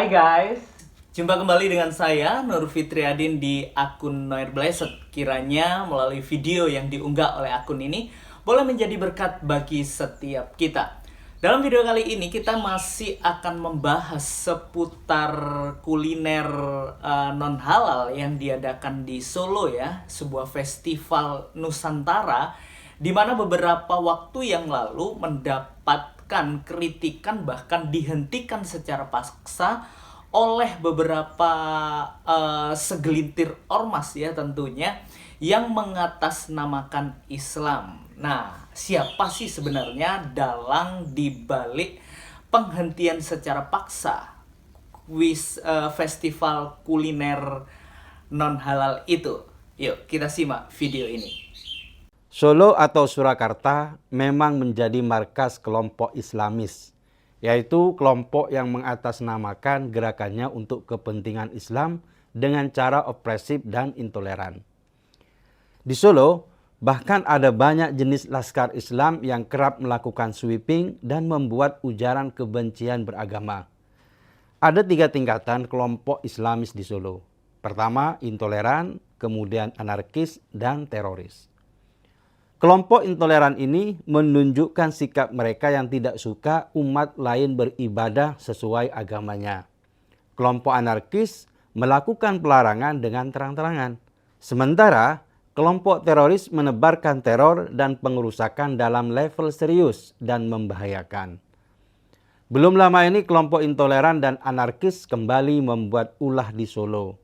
Hai guys, jumpa kembali dengan saya Nur Fitriadin di akun Noir Blessed. Kiranya melalui video yang diunggah oleh akun ini boleh menjadi berkat bagi setiap kita. Dalam video kali ini kita masih akan membahas seputar kuliner non halal yang diadakan di Solo ya, sebuah festival Nusantara di mana beberapa waktu yang lalu mendapatkan kritikan bahkan dihentikan secara paksa oleh beberapa segelintir ormas ya tentunya yang mengatasnamakan Islam. Nah, siapa sih sebenarnya dalang dibalik penghentian secara paksa festival kuliner non halal itu? Yuk kita simak video ini. Solo atau Surakarta memang menjadi markas kelompok Islamis, yaitu kelompok yang mengatasnamakan gerakannya untuk kepentingan Islam dengan cara opresif dan intoleran. Di Solo, bahkan ada banyak jenis laskar Islam yang kerap melakukan sweeping dan membuat ujaran kebencian beragama. Ada 3 tingkatan kelompok Islamis di Solo. Pertama, intoleran, kemudian anarkis, dan teroris. Kelompok intoleran ini menunjukkan sikap mereka yang tidak suka umat lain beribadah sesuai agamanya. Kelompok anarkis melakukan pelarangan dengan terang-terangan. Sementara kelompok teroris menebarkan teror dan pengerusakan dalam level serius dan membahayakan. Belum lama ini kelompok intoleran dan anarkis kembali membuat ulah di Solo.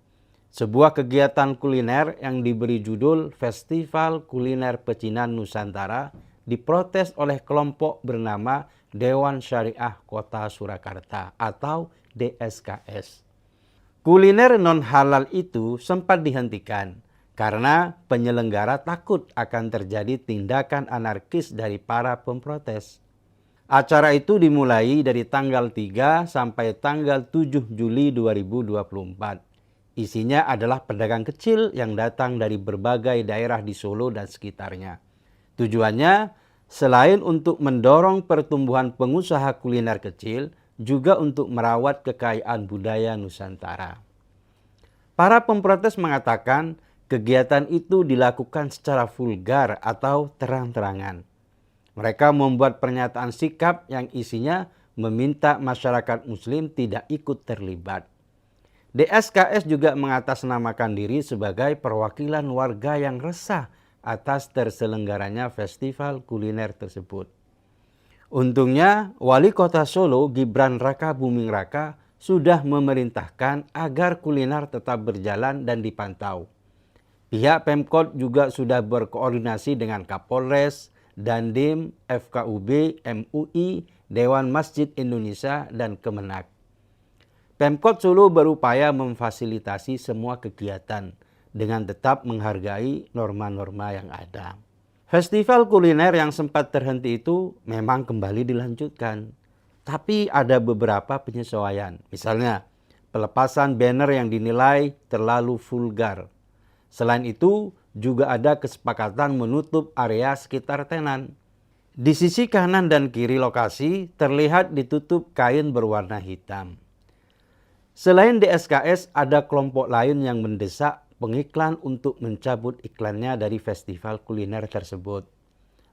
Sebuah kegiatan kuliner yang diberi judul Festival Kuliner Pecinan Nusantara diprotes oleh kelompok bernama Dewan Syariah Kota Surakarta atau DSKS. Kuliner non halal itu sempat dihentikan karena penyelenggara takut akan terjadi tindakan anarkis dari para pemprotes. Acara itu dimulai dari tanggal 3 sampai tanggal 7 Juli 2024. Isinya adalah pedagang kecil yang datang dari berbagai daerah di Solo dan sekitarnya. Tujuannya selain untuk mendorong pertumbuhan pengusaha kuliner kecil, juga untuk merawat kekayaan budaya Nusantara. Para pemprotes mengatakan kegiatan itu dilakukan secara vulgar atau terang-terangan. Mereka membuat pernyataan sikap yang isinya meminta masyarakat Muslim tidak ikut terlibat. DSKS juga mengatasnamakan diri sebagai perwakilan warga yang resah atas terselenggaranya festival kuliner tersebut. Untungnya, Wali Kota Solo Gibran Raka Buming Raka sudah memerintahkan agar kuliner tetap berjalan dan dipantau. Pihak Pemkot juga sudah berkoordinasi dengan Kapolres, Dandim, FKUB, MUI, Dewan Masjid Indonesia, dan Kemenak. Pemkot Solo berupaya memfasilitasi semua kegiatan dengan tetap menghargai norma-norma yang ada. Festival kuliner yang sempat terhenti itu memang kembali dilanjutkan. Tapi ada beberapa penyesuaian. Misalnya, pelepasan banner yang dinilai terlalu vulgar. Selain itu, juga ada kesepakatan menutup area sekitar tenan. Di sisi kanan dan kiri lokasi terlihat ditutup kain berwarna hitam. Selain DSKS, ada kelompok lain yang mendesak pengiklan untuk mencabut iklannya dari festival kuliner tersebut.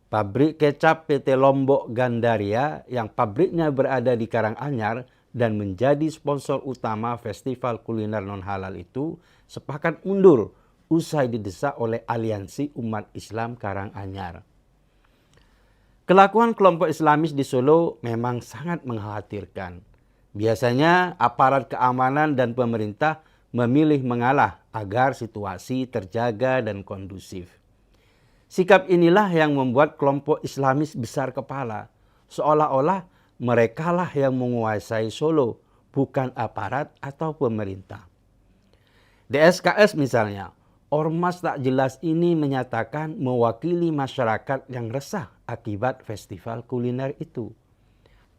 Pabrik kecap PT Lombok Gandaria yang pabriknya berada di Karanganyar dan menjadi sponsor utama festival kuliner non halal itu sepakat mundur usai didesak oleh Aliansi Umat Islam Karanganyar. Kelakuan kelompok Islamis di Solo memang sangat mengkhawatirkan. Biasanya aparat keamanan dan pemerintah memilih mengalah agar situasi terjaga dan kondusif. Sikap inilah yang membuat kelompok Islamis besar kepala, seolah-olah merekalah yang menguasai Solo, bukan aparat atau pemerintah. DSKS misalnya, ormas tak jelas ini menyatakan mewakili masyarakat yang resah akibat festival kuliner itu.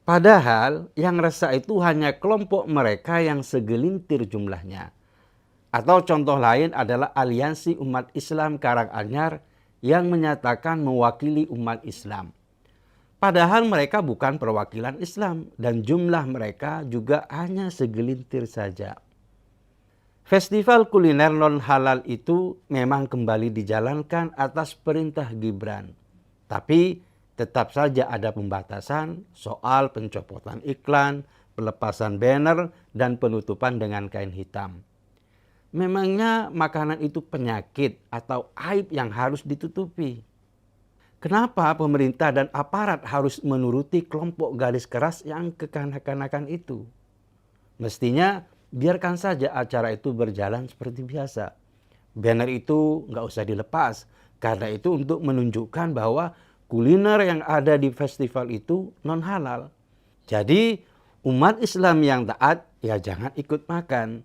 Padahal yang resah itu hanya kelompok mereka yang segelintir jumlahnya. Atau contoh lain adalah Aliansi Umat Islam Karanganyar yang menyatakan mewakili umat Islam. Padahal mereka bukan perwakilan Islam dan jumlah mereka juga hanya segelintir saja. Festival kuliner non-halal itu memang kembali dijalankan atas perintah Gibran. Tapi tetap saja ada pembatasan soal pencopotan iklan, pelepasan banner, dan penutupan dengan kain hitam. Memangnya makanan itu penyakit atau aib yang harus ditutupi? Kenapa pemerintah dan aparat harus menuruti kelompok garis keras yang kekanak-kanakan itu? Mestinya biarkan saja acara itu berjalan seperti biasa. Banner itu nggak usah dilepas, karena itu untuk menunjukkan bahwa kuliner yang ada di festival itu non halal. Jadi umat Islam yang taat ya jangan ikut makan.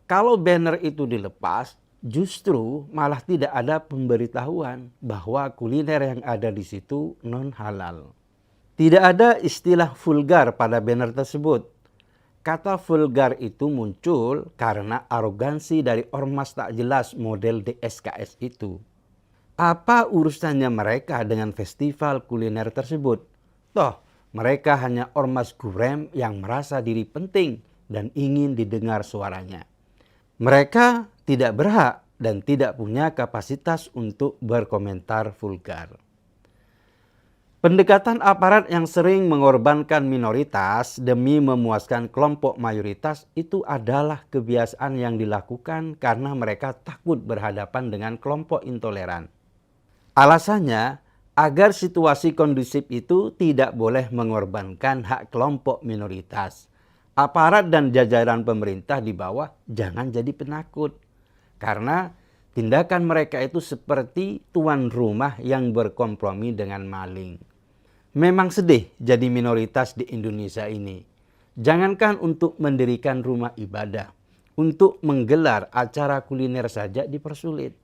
Kalau banner itu dilepas, justru malah tidak ada pemberitahuan bahwa kuliner yang ada di situ non halal. Tidak ada istilah vulgar pada banner tersebut. Kata vulgar itu muncul karena arogansi dari ormas tak jelas model DSKS itu. Apa urusannya mereka dengan festival kuliner tersebut? Toh, mereka hanya ormas gurem yang merasa diri penting dan ingin didengar suaranya. Mereka tidak berhak dan tidak punya kapasitas untuk berkomentar vulgar. Pendekatan aparat yang sering mengorbankan minoritas demi memuaskan kelompok mayoritas itu adalah kebiasaan yang dilakukan karena mereka takut berhadapan dengan kelompok intoleran. Alasannya agar situasi kondusif itu tidak boleh mengorbankan hak kelompok minoritas. Aparat dan jajaran pemerintah di bawah jangan jadi penakut. Karena tindakan mereka itu seperti tuan rumah yang berkompromi dengan maling. Memang sedih jadi minoritas di Indonesia ini. Jangankan untuk mendirikan rumah ibadah, untuk menggelar acara kuliner saja dipersulit.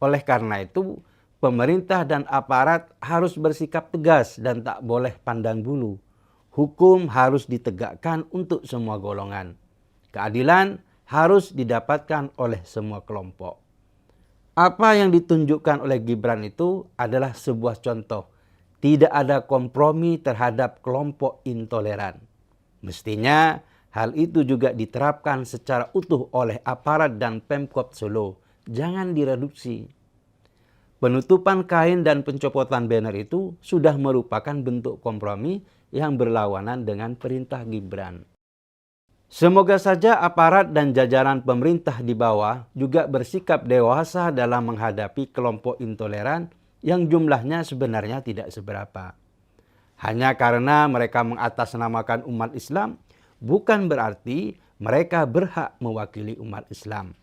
Oleh karena itu, pemerintah dan aparat harus bersikap tegas dan tak boleh pandang bulu. Hukum harus ditegakkan untuk semua golongan. Keadilan harus didapatkan oleh semua kelompok. Apa yang ditunjukkan oleh Gibran itu adalah sebuah contoh. Tidak ada kompromi terhadap kelompok intoleran. Mestinya hal itu juga diterapkan secara utuh oleh aparat dan Pemkot Solo. Jangan direduksi. Penutupan kain dan pencopotan banner itu sudah merupakan bentuk kompromi yang berlawanan dengan perintah Gibran. Semoga saja aparat dan jajaran pemerintah di bawah juga bersikap dewasa dalam menghadapi kelompok intoleran yang jumlahnya sebenarnya tidak seberapa. Hanya karena mereka mengatasnamakan umat Islam, bukan berarti mereka berhak mewakili umat Islam.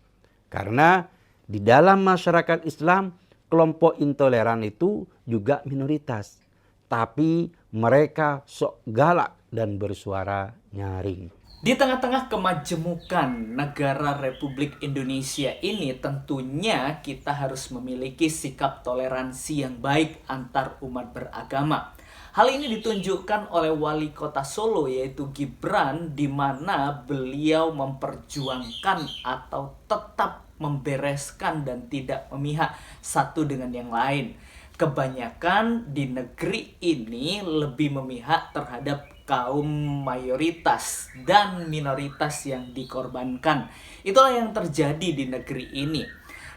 Karena di dalam masyarakat Islam, kelompok intoleran itu juga minoritas. Tapi mereka sok galak dan bersuara nyaring. Di tengah-tengah kemajemukan negara Republik Indonesia ini, tentunya kita harus memiliki sikap toleransi yang baik antar umat beragama. Hal ini ditunjukkan oleh Wali Kota Solo yaitu Gibran, di mana beliau memperjuangkan atau tetap membereskan dan tidak memihak satu dengan yang lain. Kebanyakan di negeri ini lebih memihak terhadap kaum mayoritas dan minoritas yang dikorbankan. Itulah yang terjadi di negeri ini.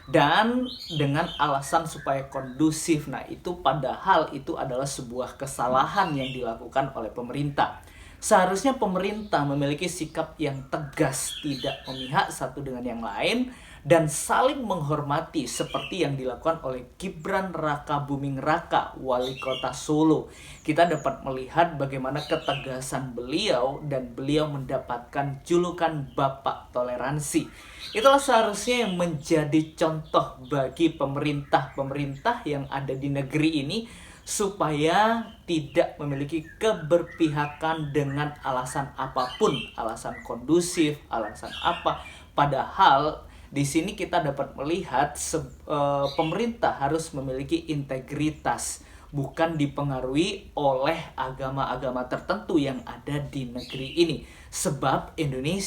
Dan dengan alasan supaya kondusif, nah itu padahal itu adalah sebuah kesalahan yang dilakukan oleh pemerintah. Seharusnya pemerintah memiliki sikap yang tegas, tidak memihak satu dengan yang lain, dan saling menghormati seperti yang dilakukan oleh Gibran Raka Buming Raka, Wali Kota Solo. Kita dapat melihat bagaimana ketegasan beliau dan beliau mendapatkan julukan Bapak Toleransi. Itulah seharusnya yang menjadi contoh bagi pemerintah-pemerintah yang ada di negeri ini supaya tidak memiliki keberpihakan dengan alasan apapun, alasan kondusif, alasan apa. Padahal di sini kita dapat melihat pemerintah harus memiliki integritas, bukan dipengaruhi oleh agama-agama tertentu yang ada di negeri ini. Sebab Indonesia